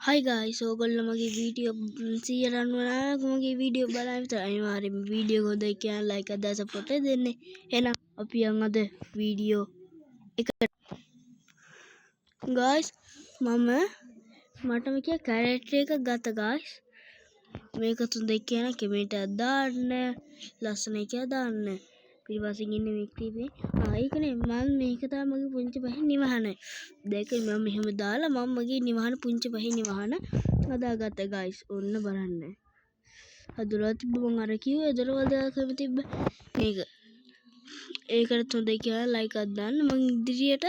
Hi guys, ඕගොල්ලෝ මගේ video 199 මගේ වීඩියෝ බලන්න විතර අනිවාර්යෙන්ම වීඩියෝ හොඳයි කියන ලයික් එකක් දාලා සපෝට් එක දෙන්න. එහෙනම් අපි යන් අද වීඩියෝ එකට. guys මට මේකේ කැරක්ටර් එකක් ගත්ත guys. මේක තුන්දෙක් කියන කමෙන්ට් එකක් දාන්න, ලස්සනයි කියලා දාන්න. පිටිපස්සෙන් ඉන්නේ මේ ක්ලිපේ. ඒකනේ මම මේක තමයි මගේ පුංචි බහින් නිවහන. දෙක මම මෙහෙම දාලා මම මගේ නිවහන පුංචි බහින් නිවහන හදාගත්තා guys. ඔන්න බලන්න. අදලා තිබ්බ මම අර කිව්වේ දරවල් දාලා තිබ්බ මේක. ඒකට තුන්දෙක් කියලා ලයික් එකක් දාන්න. මම ඉදිරියට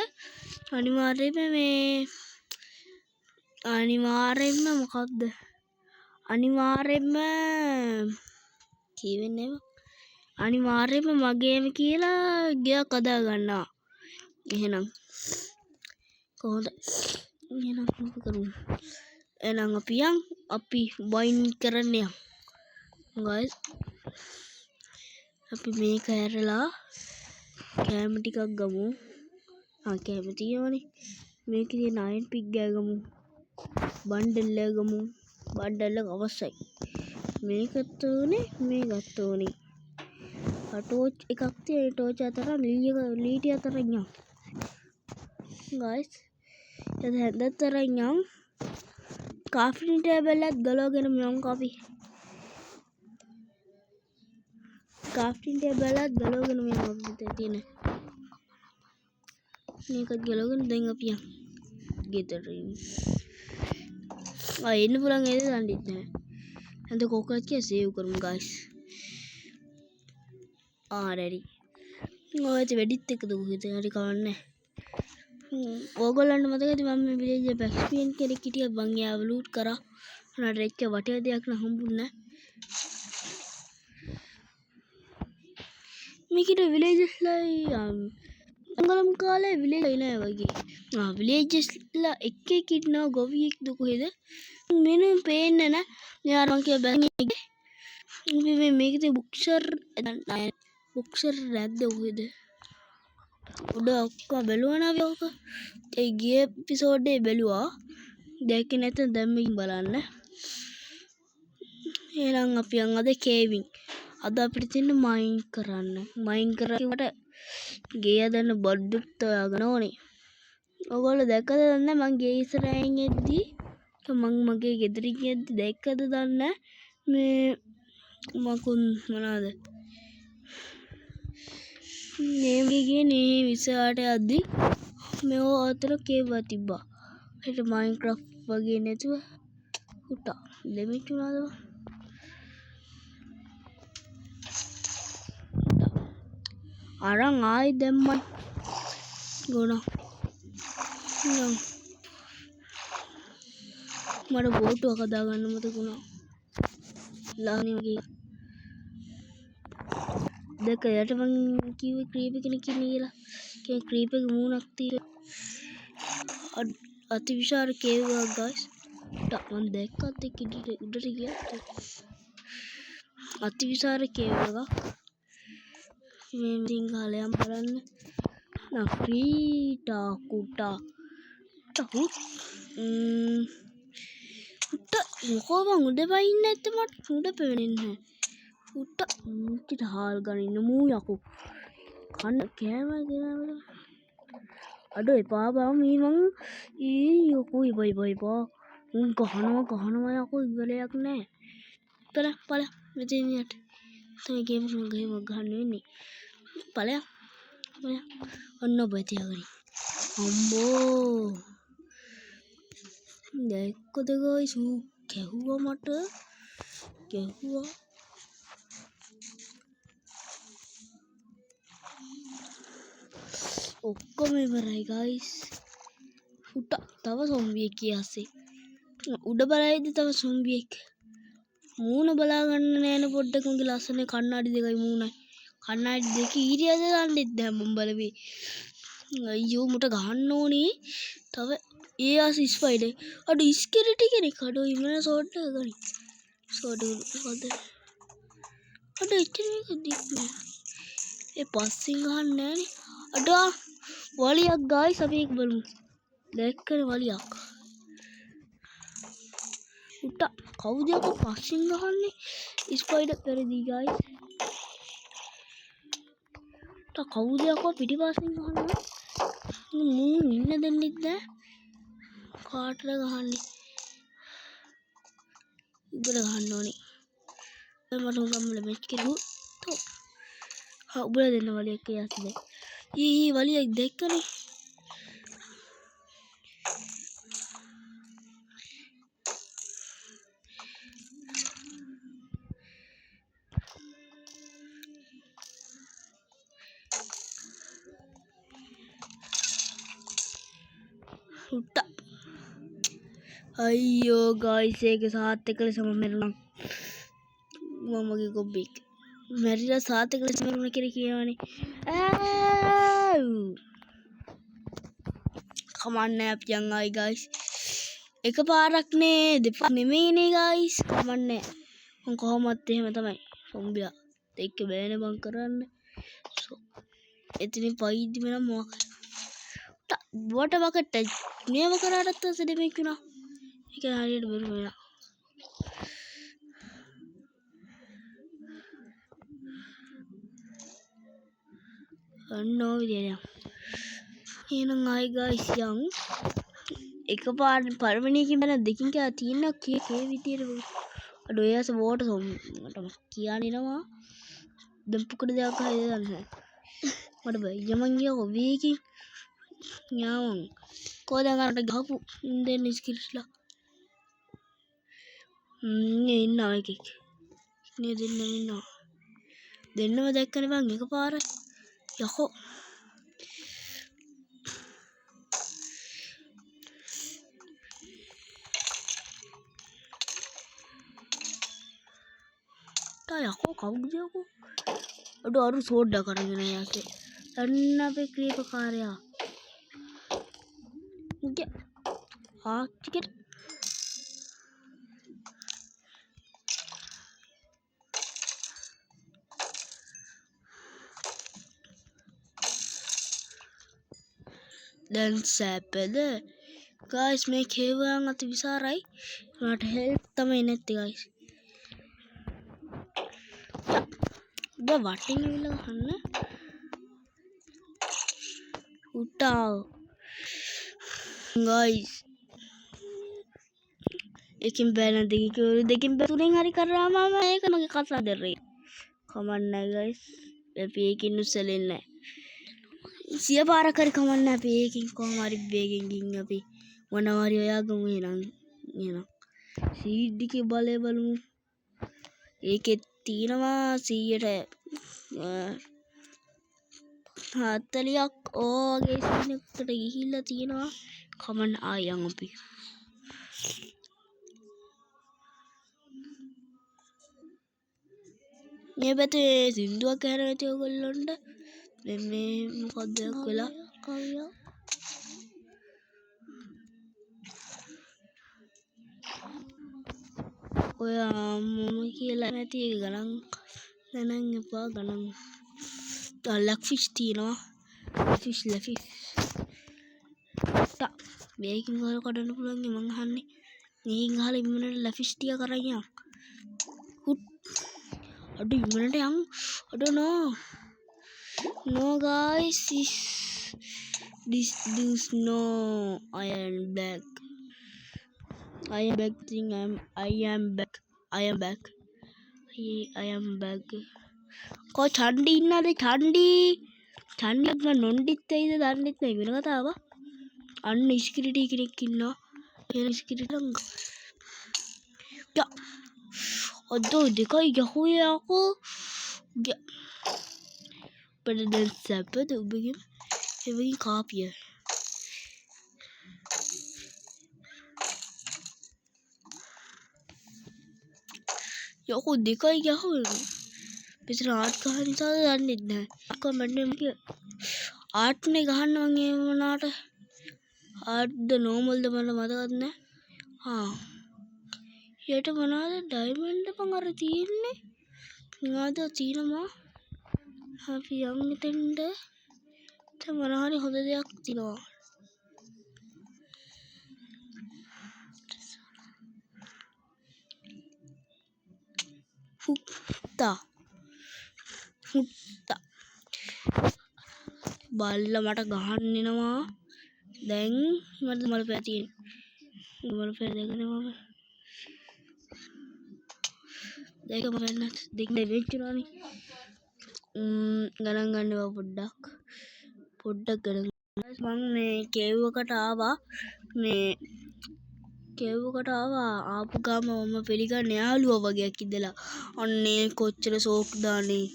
අනිවාර්යෙන්ම මොකක්ද? අනිවාර්යෙන්ම කියවෙන්නේ අනිවාර්යෙන්ම මගේම කියලා ගයක් හදා ගන්නවා. එහෙනම් කොහොමද? එහෙනම් මොකද කරමු? එහෙනම් අපි වයින් කරන්න යමු. guys අපි මේක ඇරලා කැම ටිකක් ගමු. කැම තියෙනවනේ. මේකේ තියෙන අයන් පික් ගමු. බණ්ඩල් එක ගමු. බණ්ඩල් එක අවශ්‍යයි. මේකත් ඕනේ. ටෝච් එකක් තියෙන ටෝච් අතර ලීටි අතර යම් guys එතන හැන්දතර යම් කාෆි ටේබල් එකත් ගලවගෙන යමු කාෆි ටේබල් එකත් ගලවගෙන යමු අපිට තියෙන මේකත් ගලවගෙන දැන් අපි යමු ගෙදර එන්න පුළුවන් ඒද දන්නේ නැහැ හඳ කොකත් කිය සේව් කරමු guys ready. ඔයත් වෙඩිත් එකද කොහෙද හරි කවන්නේ. ඕගොල්ලන්ට මතකද මම මේ විලේජ් එක එක්ස්පීරියන්ස් කෙනෙක් හිටියා බං යාව ලූට් කරා. උනාට එක්ක වටේ දෙයක් නම් හම්බුන්නේ නැහැ. මේකට විලේජස්ලා අංගලම් කාලේ විලේජ් නෑ වගේ. විලේජස්ලා එක්ක ඉන්නවා ගොවියෙක්ද කොහෙද? මෙන්න පේන්නේ නැහැ. යාර මං කිය බැංගේ මේකේ බුක්ෂර් නැද්ද කොහෙද? උඩ ඔක්කොම බැලුවා නා ඔක. ඒ ගිය එපිසෝඩ් එකේ බැලුවා. දැක්කේ නැත්නම් දැන් මේක බලන්න. එහෙනම් අපි යන් අද කේවින්. අද අපිට තියෙන මයින් කරන්න. මයින් කරාට ගේ හදන්න බඩුත් හොයාගෙන ඕනේ. ඔයගොල්ලෝ දැක්කද දන්නේ මං ගේ ඉස්සරහින් එද්දි මං මගේ ගෙදරින් එද්දි දැක්කද දන්නේ මේ මොනවාද? මේගේ නේ විසාට යද්දි මේ අතර කේවා තිබ්බා. හිට මයින්ක්‍රාෆ්ට් වගේ නැතුව උටා ලිමිට් උනාද? අරන් ආයි දැම්මයි ගොනා. මට බෝටුවක් හදාගන්න මතකුණා. ලානේ වගේ දෙක යට මං කිව්වේ ක්‍රීපර් කෙනෙක් ඉන්නේ කියලා. ඒ ක්‍රීපර් ගේ මූණක් තියෙන අතිවිශාල කේව් එකක් guys. මං දැක්කත් එක්ක උඩට ගියා. අතිවිශාල කේව් එකක්. මේ සිංහලයන් බලන්න. ක්‍රීටා කුටා. කොහොම උඩ වයින් නැත්තේ මට උඩ පෙවෙන්නේ නැහැ. උට හාල් ගන්න මූ යකෝ කන්න කෑම ගෙනවල අඩෝ එපා බං මේ මං යකෝ ඉබයි උන් කහනවා යකෝ ඉවරයක් නැහැ පල මෙතන යට තමයි ගේම් ගන්න වෙන්නේ පලයක් ඔන්න ඔබ තියාගනි අම්බෝ දැක්කද ගයිස් කැහුවා මට ඔක්කොම ඉවරයි guys. තව සොම්බියෙක් කියස්සේ. උඩ බලයිද තව සොම්බියෙක්. මූණ බලා ගන්න නෑනේ පොඩ්ඩක් මගේ ලස්සන කණ්ණාඩි දෙකයි මූණයි. කණ්ණාඩි දෙක ඊරියද ගන්නෙත් දැන් මම බලවේ. අයියෝ මට ගහන්න ඕනේ. තව ඒ ආස ස්පයිඩර්. අඩ ස්කෙලිටි කෙනෙක් අඩෝ ඉමන ෂෝට් එක ගනි. ෂෝට් එක අඩ එච්චර මේක දික්නේ. ඒ පස්සෙන් ගහන්න නෑනේ. අඩා වලියක් guys අපි එක බලමු. දැක්කනේ වලියක්. උට කවුද යකෝ පස්සෙන් ගහන්නේ? Spider පෙරදී guys. උට කවුද යකෝ පිටිපස්සෙන් ගහන්නේ? මූ ඉන්න දෙන්නෙත් නෑ. කාටද ගහන්නේ? උඹට ගහන්න ඕනේ. මට උගම්මල මැච් කෙරුවොත් උඹලා දෙන්න වලියක් කියස්ද? ඊ වලියක් දැක්කනේ. උට අයියෝ guys ඒක සාත් එක්ක ලෙසම මැරුණා. මමගේ ගොබ්බෙක් මැරිලා සාත් එක්ක ලෙස මැරුණා කියලා කියවනේ. කමන්නේ අපි යන් ආයි guys. එකපාරක් නේ දෙපා නෙමෙයිනේ guys. කමන්නේ. මං කොහොමත් එහෙම තමයි. සොම්බියා දෙක බෑනේ මං කරන්න. එතනින් පයිද්දි මම මොකක් බොට වකට මේව කරාටත් පස්සේ දෙමෙක් වුණා. ඒක හරියට බරු වෙනවා. අන්නෝ විදියට. එහෙනම් ආයි guys යන් එකපාර පළවෙනියකින් බැල දෙකින් කියලා තියෙනවා කේ විදියට අඩ ඔයස වෝට මට කියන්නේ නවා දැන් පුකට දෙයක් හරිද දන්නේ නැහැ මට බය යමන් ගියා ඔවේකින් යාවන් කොහෙන්ද ගහපු දෙන්න ස්කිල්ස්ලා ඉන්නවා එකෙක් නේ දෙන්නම ඉන්නවා දෙන්නම දැක්කනේ බං එකපාර යකෝ යකෝ කවුද යකෝ අඩ අරු සෝඩ්ඩා කරගෙන යසේ අන්න අපේ ක්‍රීපකාරයා ටිකට් දැන් සැපද guys මේ කේවයන් අති විසරයි මට හෙල්ප් තමයි නැත්තේ guys ද වටින් ඇවිල්ලා ගන්න උටා guys එකකින් බෑන දෙකකින් තුනෙන් හරි කරා මම ඒක මගේ කසාදරේ කමන්නෑ guys අපි ඒකින් උස්සලෙන්නේ සිය පාරක් හරි කමන්නෑ අපි ඒකින් කොහොම හරි වේගෙන් ගින් අපි මොනවා හරි හොයාගමු එහෙනම් සීඩ් එකේ බලය බලමු ඒකේ තියෙනවා 40ක් ඕගේ සීන් එකට ගිහිල්ලා තියෙනවා කමන්න ආයන් අපි මේ පැත්තේ සින්දුවක් ඇහෙනවා ඇති ඔයගොල්ලන්ට මේ මොකක්ද වෙලා කවියා ඔය මොම කියලා නැති එක ගණන් එපා ගණන් ලක්ෆිෂ් තියෙනවා ලැෆිෂ් මේකින් ගහලා කඩන්න පුළුවන් මං අහන්නේ මේකින් ගහලා ඉන්නට ලැෆිෂ් ටික කරන් යන්න අඩ ඉන්නට යන් අඩ no guys this no I am back thing I am back කො චණ්ඩි ඉන්නද චණ්ඩියක් නොන්ඩිත් ඇයිද දන්නෙත් නෑ වෙන කතාවක් අන්න ඉස්කිරිටි කෙනෙක් ඉන්නවා එන ඉස්කිරිටං අදෝ දෙකයි යහුවේ යකෝ බඩ දැන් සැපද ඔබගේ එවගේ කාපිය යකෝ දෙකයි යහුවේ පිටර ආට් ගහන නිසාද දන්නෙත් නෑ අක්කා මන්නේ කිය ආට්නේ ගහන්න මං ඒ වුණාට ආට්ද නෝමල්ද මට මතකත් නෑ යට මොනවද ඩයිමන්ඩ් මං අර තියෙන්නේ මොනවද තියෙනවා අපි යම් මෙතෙන්ද මොන හරි හොඳ දෙයක් තියෙනවා හුත්තා හුත්තා බල්ලා මට ගහන්න එනවා. දැන් මට මල පෑ තියෙන්නේ. මල පෑ දෙකනේ මම. දෙක මරන්නත් දෙක වෙච්චුනානේ. ගණන් ගන්නවා පොඩ්ඩක් ගණන්. මම මේ කේව්වකට ආවා. ආපු ගාම මම පිළිගන්නේ යාළුවා වගේක් ඉඳලා. අන්නේ කොච්චර සෝක් දානේ.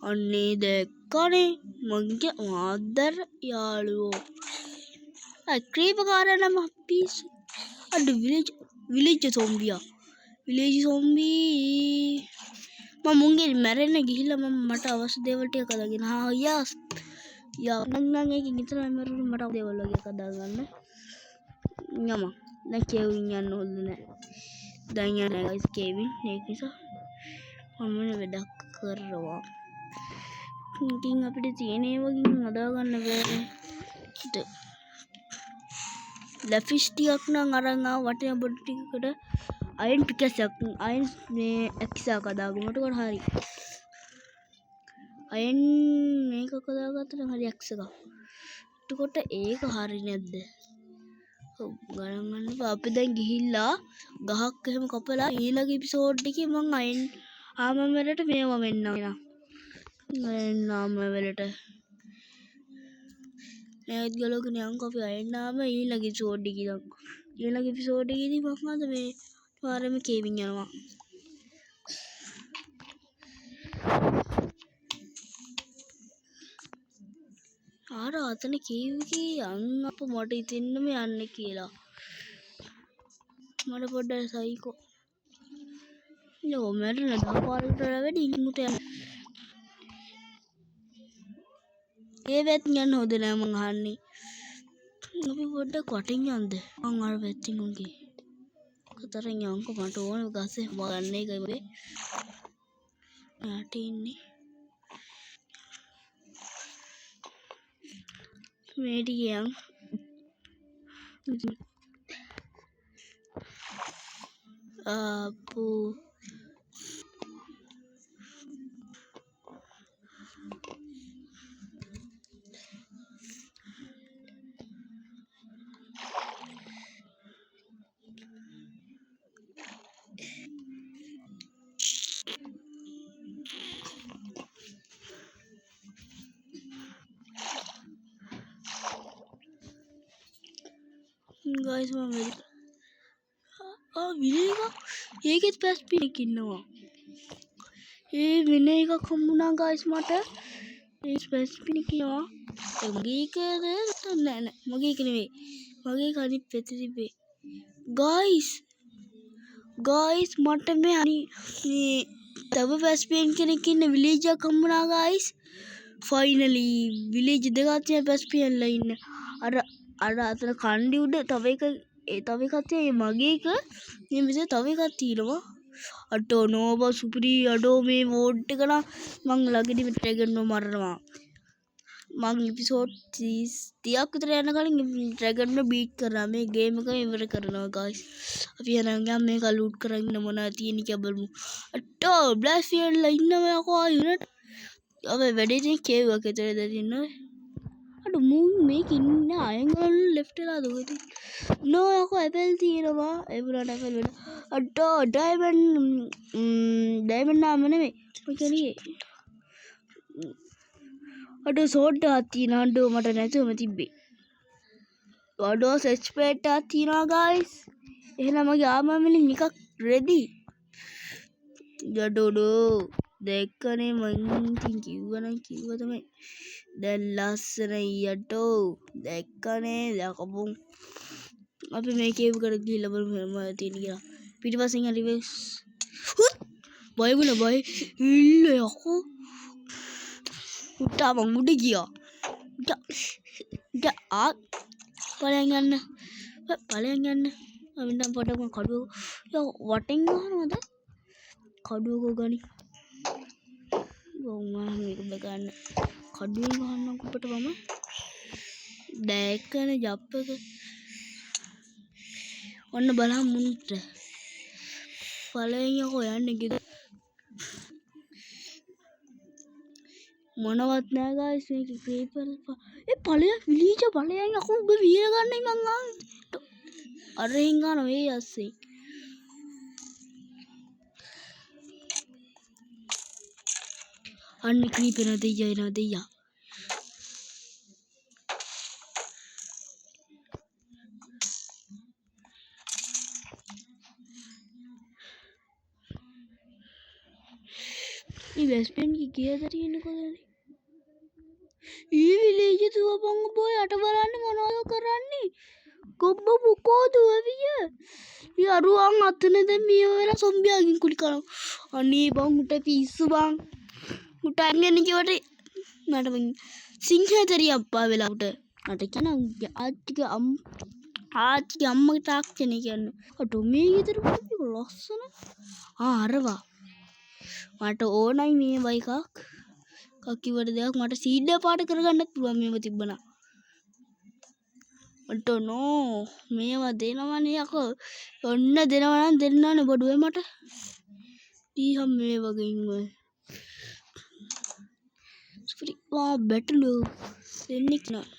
අන්නේ දැක්කනේ මගේ ආදර යාළුවෝ. ක්‍රීපකාරයා නම පිස්සු. අඩ විලේජ් සොම්බියා. විලේජ් සොම්බී මම මුංගේ මැරෙන්න ගිහිල්ලා මට අවශ්‍ය දේවල් ටික අරගෙන යස් නම් ඒකෙන් විතරයි මරුනේ. මට දේවල් වගේ කඩා ගන්න යම. දැන් කේවින් යන්න හොඳ නැහැ. දැන් යන්නේ ගයිස් කේවින්. ඒක නිසා මම වැඩක් කරනවා. ඉතින් අපිට තියෙන ඒවකින් හදා ගන්න බෑ. ලැෆිස් ටිකක් නම් අරන් ආව වටින බොඩ් ටිකකට අයන් පිකසක් අයන් මේ එක්සා කදාගමට කොට හරි. අයන් මේක කදාගත්තට හරි එක්ස එක. එතකොට ඒක හරි නැද්ද? ගණන් ගන්න අපි දැන් ගිහිල්ලා ගහක් එහෙම කපලා ඊළඟ එපිසෝඩ් එකේ මං අයන් ආම වලට මේව වෙන්න වෙනවා. නාම වලට මේත් ගලෝගෙන යන් අපි අයන් ආම ඊළඟ එපිසෝඩ් එකේ ඉඳන් ඊළඟ එපිසෝඩ් එකේදී මම අද මේ පාරෙම කේවින් යනවා. ආර අතන කේවිකේ යන් අප මට ඉතින්නම යන්න කියලා. මට පොඩ්ඩක් සයිකෝ. මැරෙන 10 පාරකට වැඩි ඉක්මුට යන. ඒ වෙත් යන්න හොඳ නෑ මං අහන්නේ. අපි පොඩ්ඩක් වටින් යන්ද? මං අර වෙත්තින් උන්ගේ. කතරෙන් යන්කො මට ඕන ගස්සේ වගන්න එකයි මගේ. යාට ඉන්නේ. මේටි ගියන්. අපෝ guys මම විනය එක ඒකෙත් පැස් පිනක් ඉන්නවා. ඒ විනය එකක් හම්බුණා guys මට. ඒ පැස් පිනක් ඉන්නවා. ඒ මගේ එකද නෑ මගේ එක නෙවෙයි. මගේ එක අනිත් පැත්තේ තිබ්බේ. guys මට මේ තව පැස් පින් කෙනෙක් ඉන්න විලේජ් එකක් හම්බුණා guys. finally විලේජ් දෙකක් තියෙන පැස් පින්ලා ඉන්න. අර අතන කණ්ඩි උඩ තව එකක් තියෙයි මගේ එක. මේ විදිහ තව එකක් තියෙනවා. අටෝ නෝබා සුපිරි අඩෝ මේ වෝඩ් එක නම් මං ළඟදී ඩ්‍රැගන්ව මරනවා. මං එපිසෝඩ් 30ක් විතර යන කලින් ඩ්‍රැගන්ව බීට් කරා. මේ ගේම් එක ඉවර කරනවා guys. අපි යනවා මේක ලූට් කරගෙන මොනවා තියෙන කියලා බලමු. අටෝ බ්ලාස්ෆියර්ලා ඉන්නවා යකෝ ඉරට. අපි වැඩේ තියෙන කේව් එකේ විතරද තියෙන්නේ. අඩෝ මූ මේක ඉන්නේ අයන් වල ලෙෆ්ට් වෙලා දුවද. නෝ යකෝ ඇපල් තියෙනවා. ඒ වුණාට ඇපල් වෙන. අඩෝ ඩයමන්ඩ් නාම නෙමෙයි. මොකද අඩෝ සෝඩ් එකක් තියෙනවා. අඩෝ මට නැතුවම තිබ්බේ. අඩෝ සෙච් ප්ලේට් එකක් තියෙනවා guys. එහෙනම් මගේ ආමර් වලින් එකක් රෙඩි. අඩෝ දෙකනේ මං කිව්ව තමයි. දැන් ලස්සනයි යටෝ. දැක්කනේ දැකපොන්. අපි මේ කේව් එකට ගිහිල්ලා බලමු මොනවද තියෙන්නේ කියලා. පිටිපස්සෙන් රිවර්ස්. බය වුණා බය. ඉල්ල යකෝ. උටා මං උඩ ගියා. පලයන් යන්න. අවින්නම් පොඩක් මං කඩුව වටෙන් ගන්නවද? කඩුවක ගනි. ගොම්මා මේක බගන්න. කඩුවෙන් ගහන්න කුපට මම. දැක්කන ජප් එක. ඔන්න බලන්න මුන්ට. පලයන් යකෝ යන්නේ ගිද. මොනවත් නෑ ගයිස් මේක ක්‍රීපර් ඵලයක් විලීජ ඵලයන් අකු ඔබ වීර ගන්නයි මං ආවේ අර හින්ගාන වේ යස්සේ අන්න ක්‍රීපර් දෙයියා එනවා දෙයියා මේ වෙස්පෙන් කීයද තියෙන්නේ කොහෙද ඊ විලේජ් තුවපංග බෝය අට බලන්න මොනවද කරන්නේ කොබ්බ මොකෝද වෙවිය ඊ අරුවන් අතන දැන් මේ වෙලා සොම්බියාගෙන් කුලි කරනවා අනේ බං උට පිස්සු බං උට අංගන කිවට මට බං සිංහතරි අප්පා වෙලා උට මට කියන ආච්චිගේ අම්මගේ තාක්ෂණය කියන්නේ අටෝ මේ ගෙදර මේක ලස්සන අරවා මට ඕනයි මේ බයිකක් කකිවට දෙයක් මට සීඩ් පාට කරගන්නත් පුළුවන් මේව තිබ්බනා මට නෝ මේවා දෙනවනේ යකෝ ඔන්න දෙනවා නම් දෙන්නවනේ බඩුවේ මට ඊහම් මේ වගේ ඉන්නේ ස්පිරි වා බැටලු දෙන්නෙක් නෑ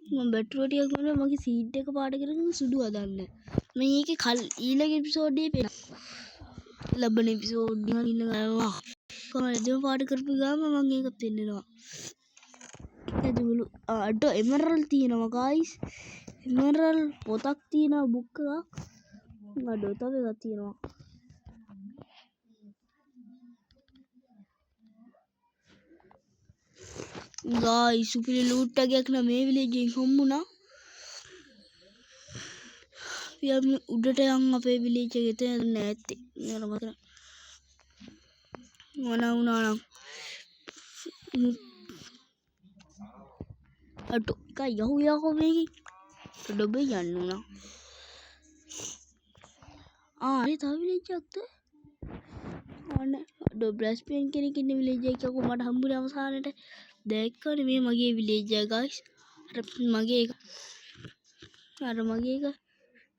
මම බැටළුව ටිකක් ගන්න මගේ සීඩ් එක පාට කරගෙන සුදු හදන්න මේකේ ඊළඟ එපිසෝඩ් එකේ පේනවා ලබන එපිසෝඩ් එක ඊළඟ කොහොමද පාට කරපු ගාම මම ඒක පෙන්නනවා එදමුළු අඩ එමරල් තියෙනවා ගයිස් එමරල් පොතක් තියෙනවා බුක් එකක් අඩ තව එකක් තියෙනවා ගයිස් සුපිරි ලූට් එකක් නම් මේ විලේජ් එකෙන් හම්බුණා අපි උඩට යන් අපේ විලේජ් එකේ තේන්න නැත්තේ මම මතන මොන වුණා නම් අට කයි යහුයකෝ මේකේ ඩොබේ යන්න උනා ඒ තව විලේජ් එකක්ද අන්න ඩොබ්ලස් පෙන් කෙනෙක් ඉන්න විලේජ් එකක් මට හම්බුනේ අවසානයේ දැක්කනේ මේ මගේ විලේජ් එක ගයිස් අර මගේ එක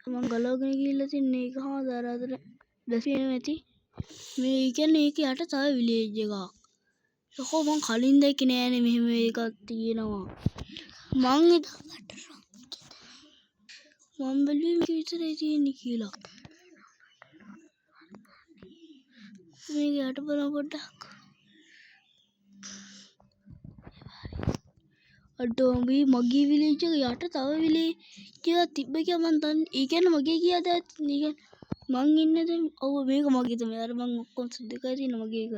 මම ගලවගෙන ගිහිල්ලා තින්නේ ඒක හාදාරාදර දැසියෙ නැති මේ කියන්නේ ඒක යට තව විලේජ් එකක් යකෝ මං කලින් දැක්කේ නෑනේ මෙහෙම එකක් තියෙනවා මං බැලුවේ මේක විතරයි තියෙන්නේ කියලා මේක යට බලන්න පොඩ්ඩක් අඩෝ මගේ විලේජ් එක යට තව විලේජ් එකක් තිබ්බ කියලා මං දන්නේ ඒ කියන්නේ මගේ කියද මං ඉන්නේ දැන් ඔව් මේක මගේ තමයි අර මං ඔක්කොම සුද්ධ කරලා තියෙන මගේ එක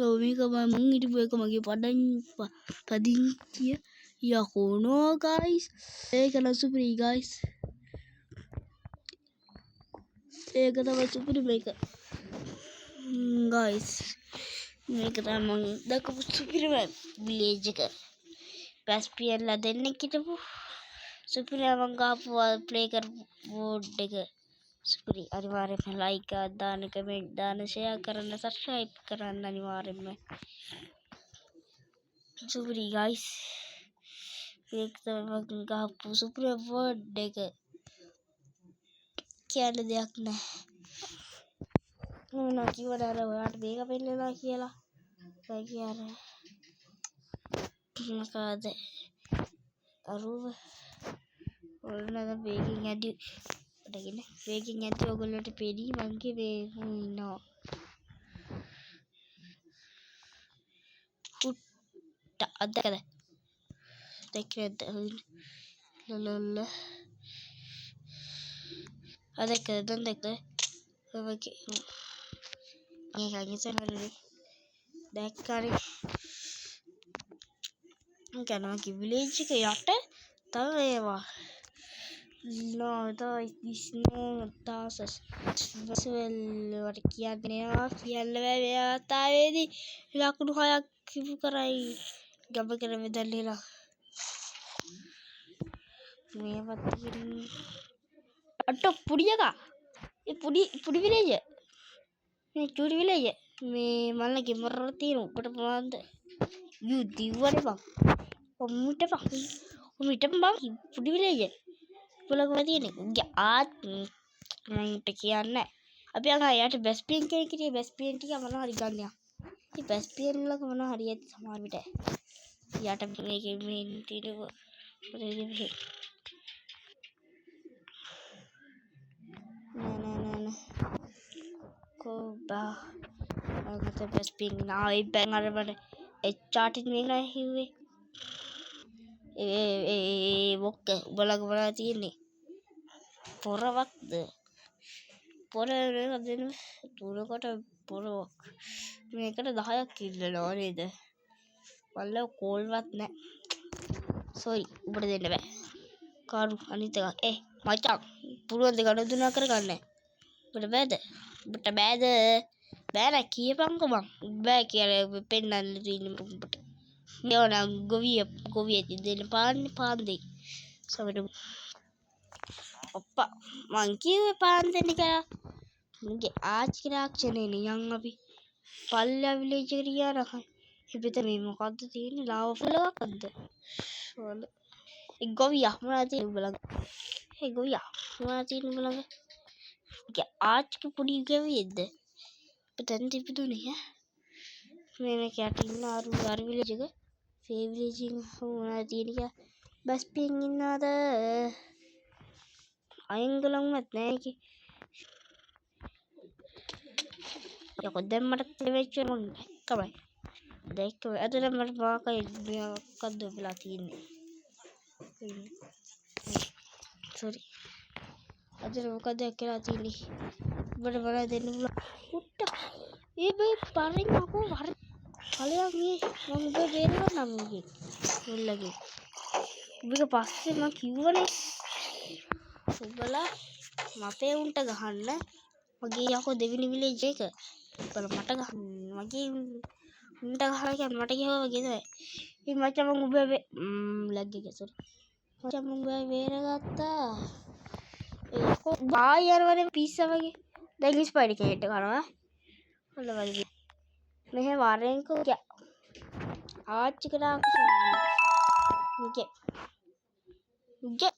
ඔව් මේක මං හිටපු එක මගේ පදිංචිය යකෝ නෝ ගයිස් ඒක නම් සුපිරි ගයිස් ඒක තමයි සුපිරි මේක ගයිස් මේක තමයි මං දැකපු සුපිරිම විලේජ් එක පැස්පියන්ලා දෙන්නෙක් හිටපු සුපිරි මං ගාපු ප්ලේ කරපු වෝඩ් එක සුපිරි අනිවාර්යෙන්ම ලයික් එකක් දාන්න කමෙන්ට් දාන්න ෂෙයා කරන්න සබ්ස්ක්‍රයිබ් කරන්න අනිවාර්යෙන්ම සුපිරි ගයිස් ඒක තමයි මං ගාපු සුපිරි වෝඩ් එක කියන්න දෙයක් නැහැ මොනවා කිව්වද අර ඔයාලට මේක පෙන්නනවා කියලා කියලා මොකද අරුව ඔයාලා වේගින් යද්දි ඔතගෙන වේගින් යද්දි ඔයගොල්ලන්ට පෙඩි මංගේ වේගුන් ඉන්නවා හුට්ට අදකද දැක්කද ලොලොල්ල අදකද දැන් දැක්කද ඔයගේ මේක අගිසනවලුනේ දැක්කානේ කනවා කි විලේජ් එක යට තව ඒවා ස්නෝ තාසස් වසවල් වට කියන්නේ කියන්න බෑ මේ අවස්ථාවේදී ලකුණු 6ක් කිව්ව කරයි ගම කර මෙදල්ලලා මේවත් තියෙන්නේ අට පුඩි එක ඒ පුඩි විලේජ් මේ චූටි විලේජ් මේ මල්ලගේ මොරර තියෙන උඩට මොනවද යු දිව්වනේ බං ඔමුට බං ඔමිට බං පුඩි විලේජ් බලක තියෙන්නේ උගේ මට කියන්නේ අපි අඟ යට බැස්පියන් කෙනෙක් හිටියේ බැස්පියන් ටික මොනවා හරි ගන්න යා. ඉතින් බැස්පියන් වලක මොනවා හරි ඇති සමහර විට. යට මේකේ මේ ටික නෑ කොබා අගත බැස්පියන් නායි බැන් අරබට එච්චාටි නේ නෑ හිව්වේ. බොක්ක උඹලගේ මොනවද තියෙන්නේ? පොරවක්ද? පොර දෙන තුනකට පොරවක්. මේකට 10ක් ඉල්ලනවා නේද? වල්ල කෝල්වත් නැහැ. සෝරි උඹට දෙන්න බෑ. කාරු අනිත් එක. මචං පුළුවන් ද ගණන් කරගන්න. උඹට බෑද? උඹට බෑද? බෑ නෑ කියපන්කෝ මං. බෑ කියලා පෙන්නන්න තියෙන්නේ උඹට. මේවනම් ගොවිය දෙන්න පාන් දෙයි. සමහර ඔප්පා මං කිව්වේ පාන් දෙන්න කියලා. මගේ ආච්චි තාක්ෂණේ නියන් අපි පල්ලා විලේජ් එකට ගියා නහයි. හිබිත මේ මොකද්ද තියෙන්නේ ලාව ෆලවක්ද? වල ඒ ගොවියා මොනවද තියෙන්නේ උඹලඟ? ඒ ගොවියා මොනවද තියෙන්නේ උඹලඟ? මගේ ආච්චිගේ පොඩි ගොවියෙක්ද? පතන් තිබුණේ ඈ. මේ කැට ඉන්න අර විලේජ් එක. ඒ විලේජ් එක මොනවද තියෙන්නේ කියලා බස් පින් ඉන්නවද? අයංගලන්වත් නැහැ කි. යකෝ දැන් මට වෙච්ච මං කමයි. දැක්ක අද මට මාකයි මොකද්ද වෙලා තියෙන්නේ. සෝරි. අද මොකද කියලා තියෙන්නේ. උඹට බලලා දෙන්න පුළුවන්. උට්ට. ඒ බයි පරින් අකෝ වර ඵලයක් මේ මම උඹ බේරගන්නම් උගේ. මුල්ලගේ. උඹක පස්සේ මං කිව්වනේ. උඹලා මපේ උන්ට ගහන්න මගේ යකෝ දෙවිනි විලේජ් එක. උඹලා මට ගහන්න මගේ උන්ට ගහලා කියන්නේ මට ගිහුවා වගේ තමයි. ඉතින් මචං මං උඹ ලැග් එක සෝරි. මචං මං උඹ බේරගත්තා. ඒකෝ බායි යනවනේ පිස්සා වගේ. දැන් ස්පයිඩර් කේට් කරනවා. හොල්ල වගේ. මෙහෙ වරෙන්කෝ ආච්චිකට උගේ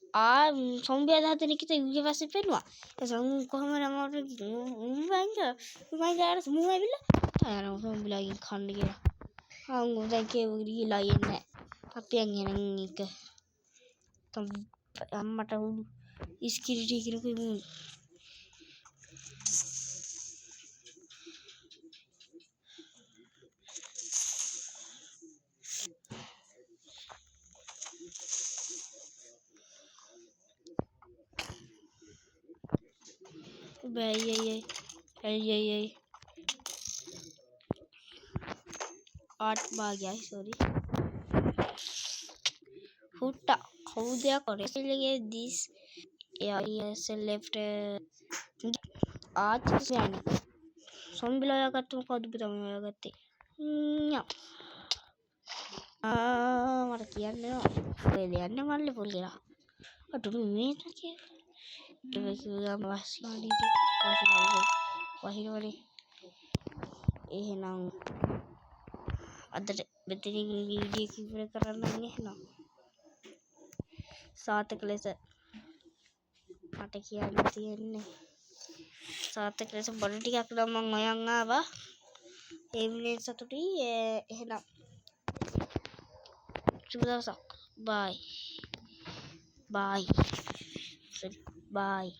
සොම්බිය දාතන කිත උගේ පස්සේ පෙන්නවා. ඒ සොම් කොහමද මට උඹයි මූ ඇවිල්ලා යනවා සොම්බිලාගෙන් කන්න කියලා. ආ දැන් කේවකට ගිහලා යන්නේ. අපියන් එනන් එක. අම්මට උඩු ඉස්කිරිටි කිරකුයි මූ බෑ ආට් භාගයයි සෝරි. හුට්ටා කවුදයක් කොරෙසිලගේ දිස් AIS left ආච්චි යන්නේ. සොම්බිලා යගත්තු මොකද්ද තමයි ඔයාගත්තේ. මට කියන්න ඔය දෙයන්න මල්ලේ පොල් කියලා. අට මේ කියලා වහිනවනේ. එහෙනම් අදට මෙතනින් වීඩියෝ එක ඉවර කරන්න එහෙනම් සාර්ථක ලෙස මට කියන්න තියෙන්නේ සාර්ථක ලෙස බඩු ටිකක් නම් මම ඔයන් ආවා. ඒ මිනිහ සතුටුයි. එහෙනම් සුබ දවසක්. බයි.